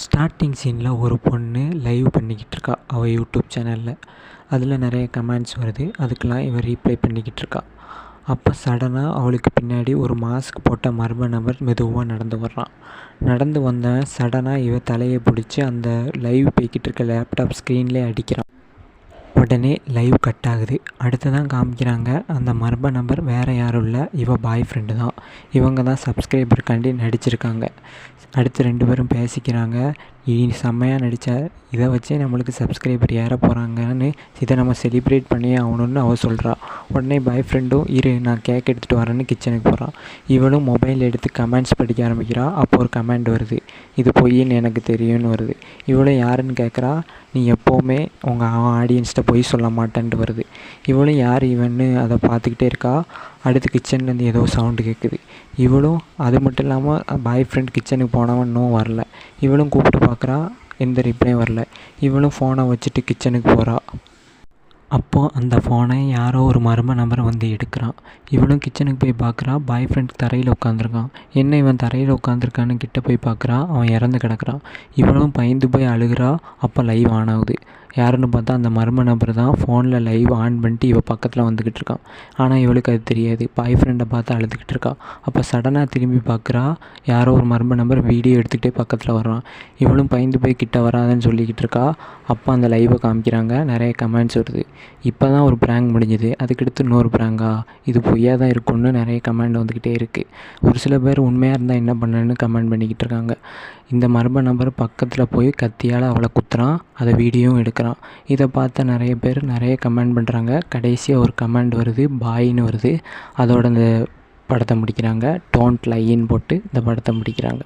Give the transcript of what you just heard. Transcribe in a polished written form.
Starting சீனில் ஒரு பொண்ணு லைவ் பண்ணிக்கிட்டு இருக்கா அவள் யூடியூப் சேனலில். அதில் நிறைய கமெண்ட்ஸ் வருது. அதுக்கெல்லாம் இவள் ரீப்ளை பண்ணிக்கிட்டு இருக்கா. அப்போ சடனாக அவளுக்கு பின்னாடி ஒரு மாஸ்க் போட்ட மர்ம நபர் மெதுவாக நடந்து வர்றான். நடந்து வந்தவன் சடனாக இவள் தலையை பிடிச்சி அந்த லைவ் போய்கிட்டு இருக்க லேப்டாப் ஸ்க்ரீன்லேயே அடிக்கிறான். உடனே லைவ் கட் ஆகுது. அடுத்ததான் காமிக்கிறாங்க, அந்த மர்ம நபர் வேறு யாரும் இல்லை, பாய் ஃப்ரெண்டு தான். இவங்க தான் சப்ஸ்கிரைபருக்காண்டி நடிச்சிருக்காங்க. அடுத்து 2 பேரும் பேசிக்கிறாங்க. செம்மையாக நடித்த இதை வச்சே நம்மளுக்கு சப்ஸ்கிரைபர் ஏற போகிறாங்கன்னு, இதை நம்ம செலிப்ரேட் பண்ணியே ஆகணுன்னு அவள் சொல்கிறா. உடனே பாய் ஃப்ரெண்டும் நான் கேக் எடுத்துகிட்டு வரேன்னு கிச்சனுக்கு போகிறான். இவளும் மொபைல் எடுத்து கமெண்ட்ஸ் படிக்க ஆரம்பிக்கிறா. அப்போ ஒரு கமெண்ட் வருது, இது பொய்ன்னு எனக்கு தெரியும்னு வருது. இவளும் யாருன்னு கேட்குறா. நீ எப்போவுமே உங்கள் ஆடியன்ஸ்கிட்ட பொய் சொல்ல மாட்டேன்ட்டு வருது. இவளும் யார் இவன்னு அதை பார்த்துக்கிட்டே இருக்கா. அடுத்து கிச்சன்லேருந்து ஏதோ சவுண்டு கேட்குது. இவளும் அது மட்டும் இல்லாமல் பாய் ஃப்ரெண்ட் கிச்சனுக்கு போனவன் இன்னும் வரல. இவளும் கூப்பிட்டு பார்க்குறா, எந்த ரிப்ளையும் வரல. இவளும் ஃபோனை வச்சுட்டு கிச்சனுக்கு போகிறா. அப்போது அந்த ஃபோனை யாரோ ஒரு மர்ம நபர் வந்து எடுக்கிறான். இவளும் கிச்சனுக்கு போய் பார்க்குறா. பாய் ஃப்ரெண்ட் தரையில் உட்காந்துருக்கான். என்ன இவன் தரையில் உட்காந்துருக்கான்னு கிட்ட போய் பார்க்குறா. அவன் இறந்து கிடக்குறான். இவளும் பயந்து போய் அழுகிறா. அப்போ லைவ் ஆன் ஆகுது. யாருன்னு பார்த்தா அந்த மர்ம நபர் தான் ஃபோனில் லைவ் ஆன் பண்ணிட்டு இவள் பக்கத்தில் வந்துக்கிட்டு இருக்கான். ஆனால் இவளுக்கு அது தெரியாது. பாய் ஃப்ரெண்டை பார்த்து அழுதுகிட்டு இருக்கா. அப்போ சடனாக திரும்பி பார்க்குறா. யாரோ ஒரு மர்ம நபர் வீடியோ எடுத்துக்கிட்டே பக்கத்தில் வர்றான். இவளும் பயந்து போய் கிட்ட வராதுன்னு சொல்லிக்கிட்டு இருக்கா. அப்போ அந்த லைவை காமிக்கிறாங்க. நிறைய கமெண்ட்ஸ் வருது. இப்போ தான் ஒரு ப்ராங்க் முடிஞ்சுது, அதுக்கடுத்து இன்னொரு ப்ராங்கா, இது பொய்யாக தான் இருக்கும்னு நிறைய கமெண்ட் வந்துக்கிட்டே இருக்குது. ஒரு சில பேர் உண்மையாக இருந்தால் என்ன பண்ணணுன்னு கமெண்ட் பண்ணிக்கிட்டு இருக்காங்க. இந்த மர்ம நபர் பக்கத்தில் போய் கத்தியால் அவளை குத்துறான். அதை வீடியோவும் எடுக்கிறான். இதை பார்த்த நிறைய பேர் நிறைய கமெண்ட் பண்ணுறாங்க. கடைசியாக ஒரு கமெண்ட் வருது, பாயின்னு வருது. அதோட இந்த படத்தை முடிக்கிறாங்க. டோன்ட் லைன்னு போட்டு இந்த படத்தை முடிக்கிறாங்க.